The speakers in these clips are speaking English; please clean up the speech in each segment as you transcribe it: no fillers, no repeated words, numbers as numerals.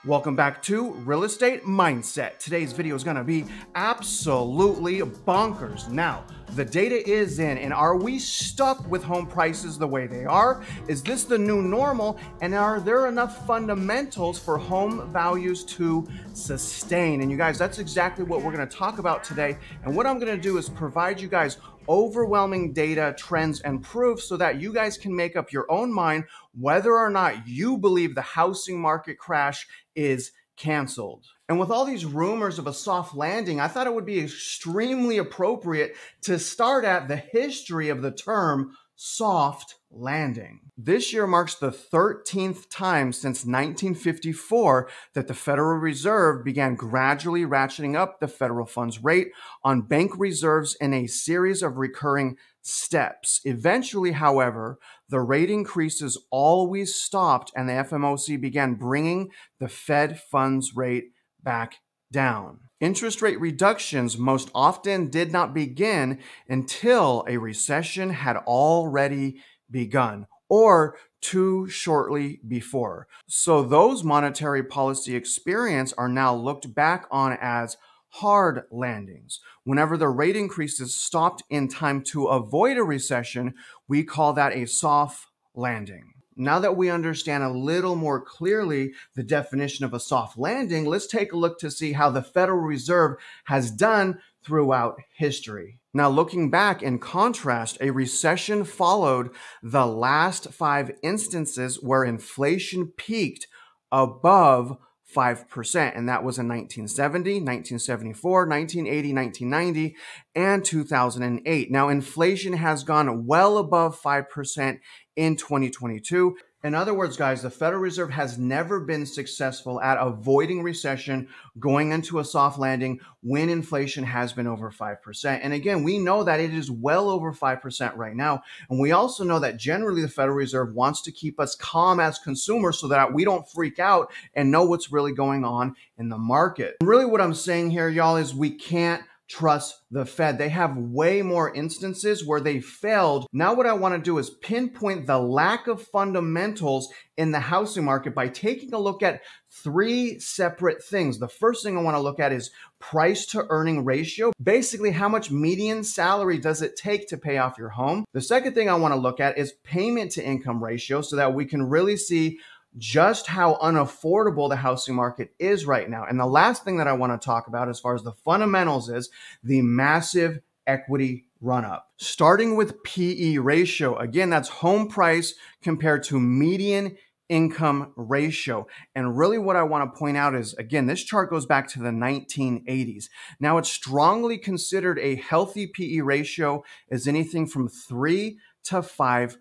Welcome back to Real Estate Mindset. Today's video is going to be absolutely bonkers. Now, the data is in, and are we stuck with home prices the way they are? Is this the new normal? And are there enough fundamentals for home values to sustain? And you guys, that's exactly what we're going to talk about today. And what I'm going to do is provide you guys overwhelming data, trends, and proof so that you guys can make up your own mind whether or not you believe the housing market crash is canceled. And with all these rumors of a soft landing, I thought it would be extremely appropriate to start at the history of the term soft landing. This year marks the 13th time since 1954 that the Federal Reserve began gradually ratcheting up the federal funds rate on bank reserves in a series of recurring steps. Eventually, however, the rate increases always stopped and the FOMC began bringing the Fed funds rate back down. Interest rate reductions most often did not begin until a recession had already begun, or too shortly before. So those monetary policy experience are now looked back on as hard landings. Whenever the rate increases stopped in time to avoid a recession, we call that a soft landing. Now that we understand a little more clearly the definition of a soft landing, let's take a look to see how the Federal Reserve has done throughout history. Now, looking back, in contrast, a recession followed the last 5 instances where inflation peaked above 5%, and that was in 1970, 1974, 1980, 1990, and 2008. Now, inflation has gone well above 5% in 2022. In other words, guys, the Federal Reserve has never been successful at avoiding recession, going into a soft landing when inflation has been over 5%. And again, we know that it is well over 5% right now. And we also know that generally the Federal Reserve wants to keep us calm as consumers so that we don't freak out and know what's really going on in the market. And really what I'm saying here, y'all, is we can't trust the Fed. They have way more instances where they failed. Now what I want to do is pinpoint the lack of fundamentals in the housing market by taking a look at 3 separate things. The first thing I want to look at is price to earning ratio. Basically, how much median salary does it take to pay off your home? The second thing I want to look at is payment to income ratio so that we can really see just how unaffordable the housing market is right now. And the last thing that I want to talk about as far as the fundamentals is the massive equity run-up. Starting with PE ratio, again, that's home price compared to median income ratio. And really what I want to point out is, again, this chart goes back to the 1980s. Now, it's strongly considered a healthy PE ratio is anything from 3 to 5%.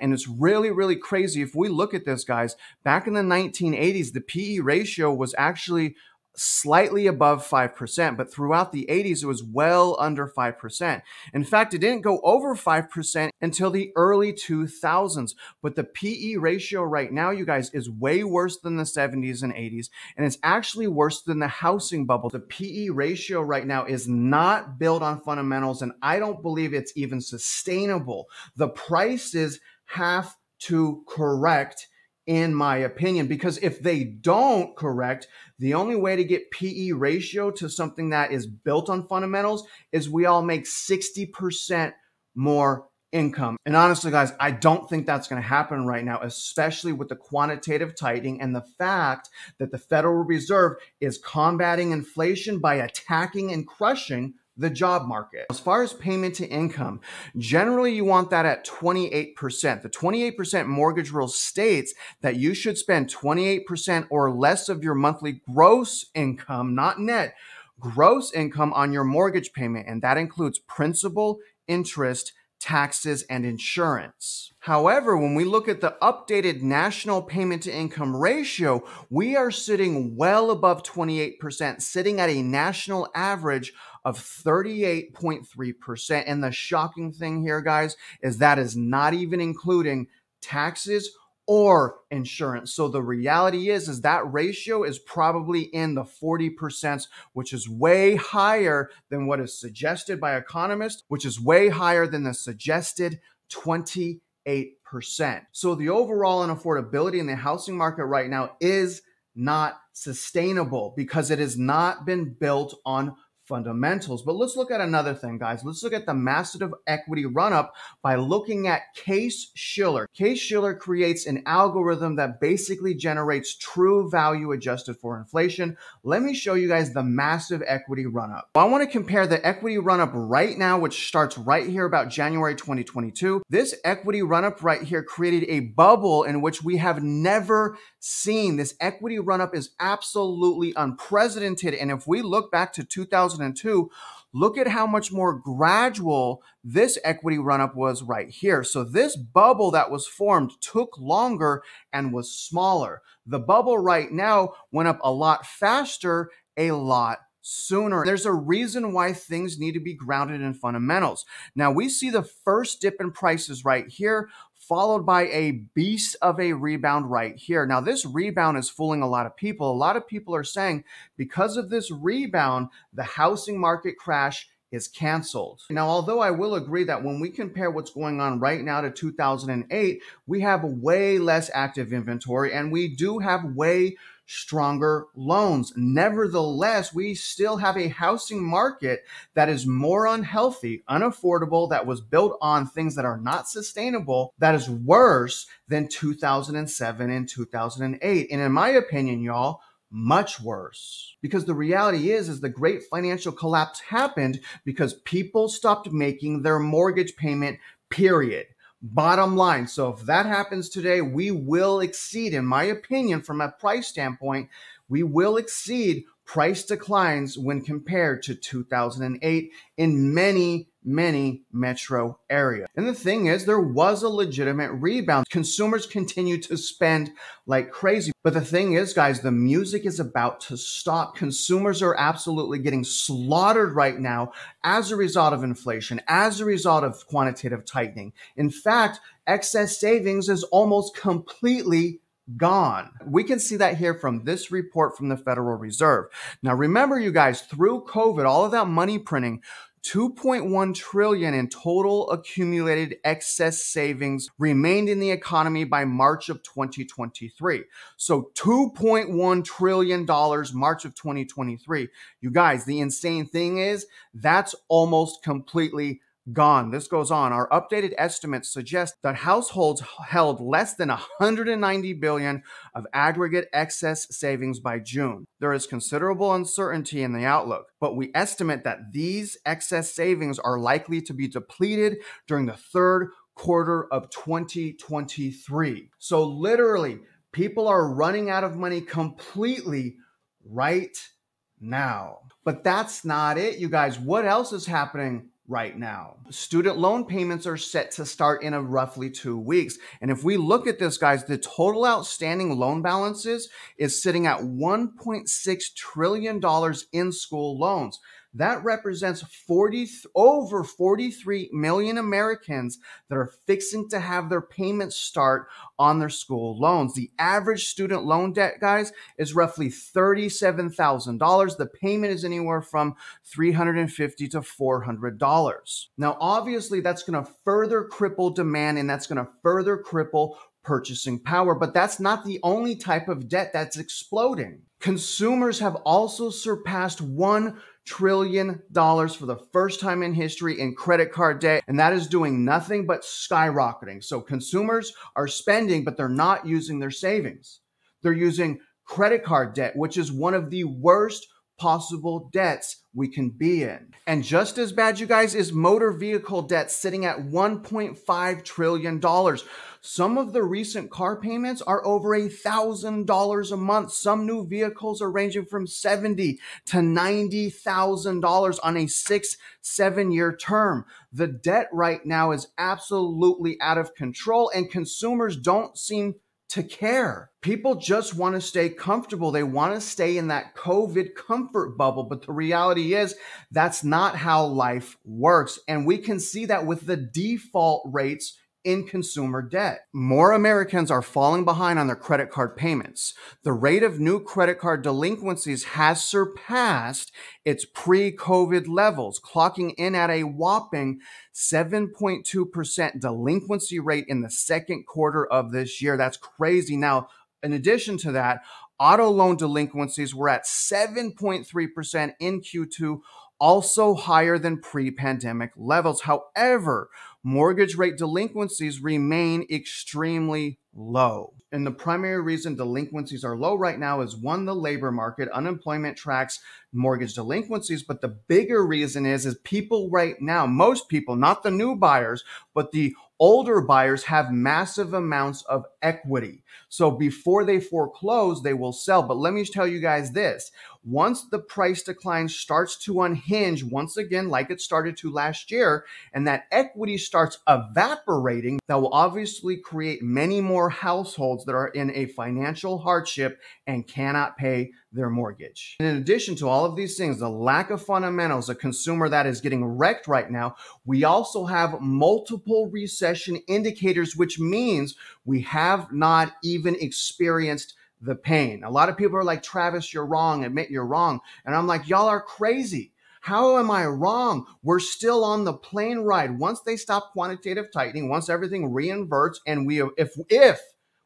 And it's really, really crazy. If we look at this, guys, back in the 1980s, the PE ratio was actually slightly above 5%, but throughout the 80s, it was well under 5%. In fact, it didn't go over 5% until the early 2000s. But the PE ratio right now, you guys, is way worse than the 70s and 80s, and it's actually worse than the housing bubble. The PE ratio right now is not built on fundamentals, and I don't believe it's even sustainable. The prices have to correct, in my opinion, because if they don't correct, the only way to get PE ratio to something that is built on fundamentals is we all make 60% more income. And honestly, guys, I don't think that's going to happen right now, especially with the quantitative tightening and the fact that the Federal Reserve is combating inflation by attacking and crushing the job market. As far as payment to income, generally you want that at 28%. The 28% mortgage rule states that you should spend 28% or less of your monthly gross income, not net, gross income on your mortgage payment. And that includes principal, interest, taxes, and insurance. However, when we look at the updated national payment to income ratio, we are sitting well above 28%, sitting at a national average of 38.3%. And the shocking thing here, guys, is that is not even including taxes or insurance. So the reality is that ratio is probably in the 40%, which is way higher than what is suggested by economists, which is way higher than the suggested 28%. So the overall unaffordability in the housing market right now is not sustainable because it has not been built on fundamentals. But let's look at another thing, guys. Let's look at the massive equity run-up by looking at Case-Shiller. Case-Shiller creates an algorithm that basically generates true value adjusted for inflation. Let me show you guys the massive equity run-up. I want to compare the equity run-up right now, which starts right here about January 2022. This equity run-up right here created a bubble in which we have never seen. This equity run-up is absolutely unprecedented. And if we look back to 2002, look at how much more gradual this equity run-up was right here. So this bubble that was formed took longer and was smaller. The bubble right now went up a lot faster, a lot sooner. There's a reason why things need to be grounded in fundamentals. Now we see the first dip in prices right here, followed by a beast of a rebound right here. Now this rebound is fooling a lot of people. A lot of people are saying because of this rebound, the housing market crash is canceled. Now, although I will agree that when we compare what's going on right now to 2008, we have way less active inventory and we do have way stronger loans. Nevertheless, we still have a housing market that is more unhealthy, unaffordable, that was built on things that are not sustainable, that is worse than 2007 and 2008. And in my opinion, y'all, much worse. Because the reality is the great financial collapse happened because people stopped making their mortgage payment, period. Bottom line. So if that happens today, we will exceed, in my opinion, from a price standpoint, we will exceed price declines when compared to 2008 in many metro areas. And the thing is, there was a legitimate rebound. Consumers continue to spend like crazy. But the thing is, guys, the music is about to stop. Consumers are absolutely getting slaughtered right now as a result of inflation, as a result of quantitative tightening. In fact, excess savings is almost completely gone. We can see that here from this report from the Federal Reserve. Now, remember, you guys, through COVID, all of that money printing, 2.1 trillion in total accumulated excess savings remained in the economy by March of 2023. So $2.1 trillion March of 2023. You guys, the insane thing is that's almost completely gone. This goes on. Our updated estimates suggest that households held less than 190 billion of aggregate excess savings by June. There is considerable uncertainty in the outlook, but we estimate that these excess savings are likely to be depleted during the third quarter of 2023. So literally, people are running out of money completely right now. But that's not it, you guys. What else is happening right now? Student loan payments are set to start in roughly 2 weeks. And if we look at this, guys, the total outstanding loan balances is sitting at $1.6 trillion in school loans. That represents over 43 million Americans that are fixing to have their payments start on their school loans. The average student loan debt, guys, is roughly $37,000. The payment is anywhere from $350 to $400. Now, obviously, that's going to further cripple demand and that's going to further cripple purchasing power, but that's not the only type of debt that's exploding. Consumers have also surpassed $1 trillion for the first time in history in credit card debt, and that is doing nothing but skyrocketing. So consumers are spending, but they're not using their savings. They're using credit card debt, which is one of the worst possible debts we can be in. And just as bad, you guys, is motor vehicle debt sitting at $1.5 trillion. Some of the recent car payments are over $1,000 a month. Some new vehicles are ranging from $70,000 to $90,000 on a 6-7 year term. The debt right now is absolutely out of control and consumers don't seem to care. People just want to stay comfortable. They want to stay in that COVID comfort bubble. But the reality is that's not how life works. And we can see that with the default rates in consumer debt. More Americans are falling behind on their credit card payments. The rate of new credit card delinquencies has surpassed its pre-COVID levels, clocking in at a whopping 7.2% delinquency rate in the second quarter of this year. That's crazy. Now, in addition to that, auto loan delinquencies were at 7.3% in Q2, also higher than pre-pandemic levels. However, mortgage rate delinquencies remain extremely low. And the primary reason delinquencies are low right now is one, the labor market. Unemployment tracks mortgage delinquencies, but the bigger reason is people right now, most people, not the new buyers, but the older buyers have massive amounts of equity. So before they foreclose, they will sell. But let me tell you guys this. Once the price decline starts to unhinge, once again, like it started to last year, and that equity starts evaporating, that will obviously create many more households that are in a financial hardship and cannot pay their mortgage. And in addition to all of these things, the lack of fundamentals, a consumer that is getting wrecked right now, we also have multiple recession indicators, which means we have not even experienced the pain. A lot of people are like, Travis, you're wrong. Admit you're wrong. And I'm like, y'all are crazy. How am I wrong? We're still on the plane ride. Once they stop quantitative tightening, once everything reinverts, and if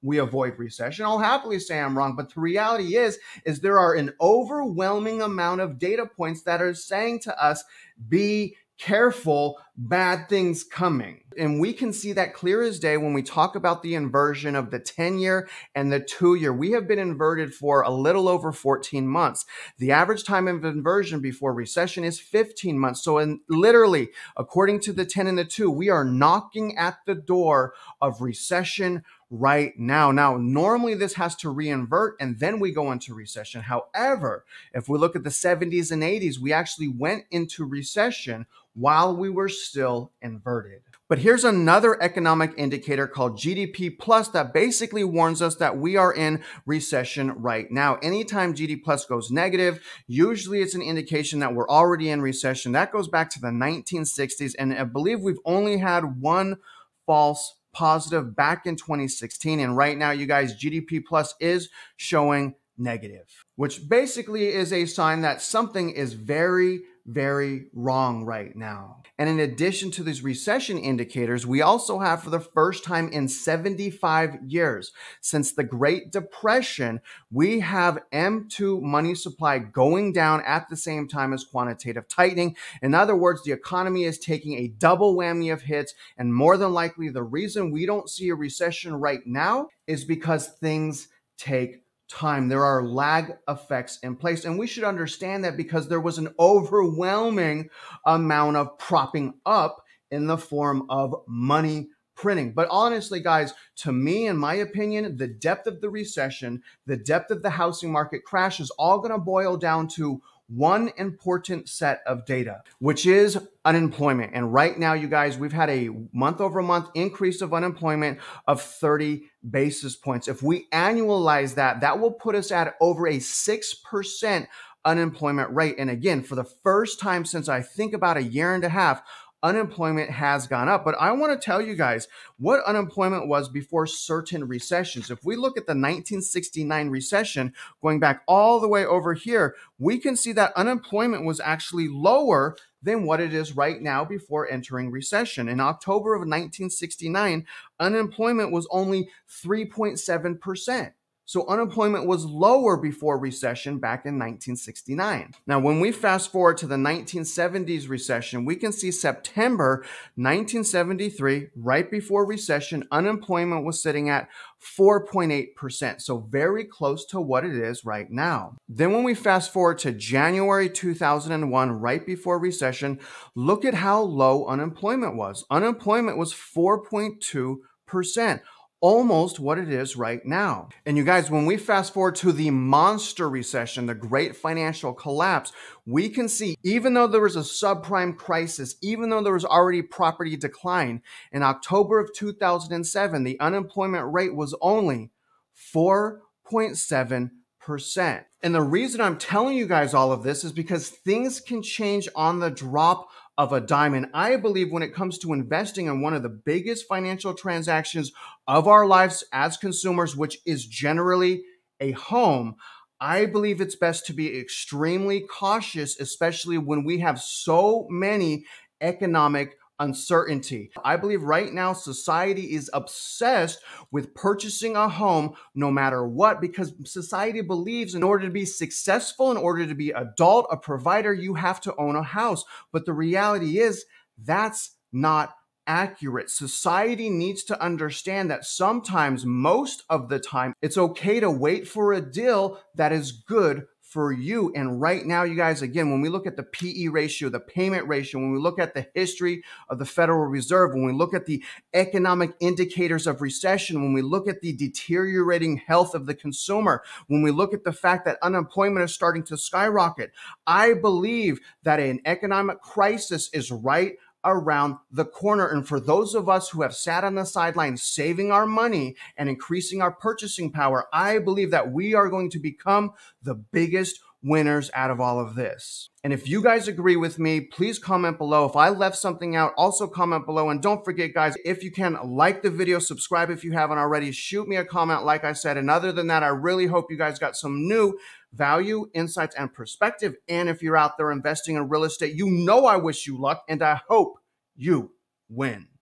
we avoid recession, I'll happily say I'm wrong. But the reality is there are an overwhelming amount of data points that are saying to us, be careful, bad things coming. And we can see that clear as day when we talk about the inversion of the 10-year and the 2-year. We have been inverted for a little over 14 months. The average time of inversion before recession is 15 months. So literally, according to the 10 and the 2, we are knocking at the door of recession right now. Now, normally this has to reinvert and then we go into recession. However, if we look at the 70s and 80s, we actually went into recession while we were still inverted. But here's another economic indicator called GDP plus that basically warns us that we are in recession right now. Anytime GDP plus goes negative, usually it's an indication that we're already in recession. That goes back to the 1960s, and I believe we've only had one false positive back in 2016. And right now, you guys, GDP plus is showing negative, which basically is a sign that something is very, very wrong right now. And in addition to these recession indicators, we also have, for the first time in 75 years, since the Great Depression, we have M2 money supply going down at the same time as quantitative tightening. In other words, the economy is taking a double whammy of hits, and more than likely, the reason we don't see a recession right now is because things take time. There are lag effects in place, and we should understand that because there was an overwhelming amount of propping up in the form of money printing. But honestly, guys, to me, in my opinion, the depth of the recession, the depth of the housing market crash is all going to boil down to one important set of data, which is unemployment. And right now, you guys, we've had a month-over-month increase of unemployment of 30 basis points. If we annualize that, that will put us at over a 6% unemployment rate. And again, for the first time since I think about a year and a half, unemployment has gone up. But I want to tell you guys what unemployment was before certain recessions. If we look at the 1969 recession, going back all the way over here, we can see that unemployment was actually lower than what it is right now before entering recession. In October of 1969, unemployment was only 3.7%. So unemployment was lower before recession back in 1969. Now, when we fast forward to the 1970s recession, we can see September 1973, right before recession, unemployment was sitting at 4.8%. So very close to what it is right now. Then when we fast forward to January 2001, right before recession, look at how low unemployment was. Unemployment was 4.2%. Almost what it is right now. And you guys, when we fast forward to the monster recession, the great financial collapse, we can see, even though there was a subprime crisis, even though there was already property decline, in October of 2007, the unemployment rate was only 4.7%. And the reason I'm telling you guys all of this is because things can change on the drop of a dime. And I believe when it comes to investing in one of the biggest financial transactions of our lives as consumers, which is generally a home, I believe it's best to be extremely cautious, especially when we have so many economic uncertainty. I believe right now society is obsessed with purchasing a home no matter what, because society believes in order to be successful, in order to be adult, a provider, you have to own a house. But the reality is that's not accurate. Society needs to understand that sometimes, most of the time, it's okay to wait for a deal that is good for you. And right now, you guys, again, when we look at the PE ratio, the payment ratio, when we look at the history of the Federal Reserve, when we look at the economic indicators of recession, when we look at the deteriorating health of the consumer, when we look at the fact that unemployment is starting to skyrocket, I believe that an economic crisis is right around the corner. And for those of us who have sat on the sidelines saving our money and increasing our purchasing power, I believe that we are going to become the biggest winners out of all of this. And if you guys agree with me, please comment below. If I left something out, also comment below. And don't forget, guys, if you can, like the video, subscribe if you haven't already, shoot me a comment, like I said. And other than that, I really hope you guys got some new value, insights, and perspective. And if you're out there investing in real estate, you know I wish you luck, and I hope you win.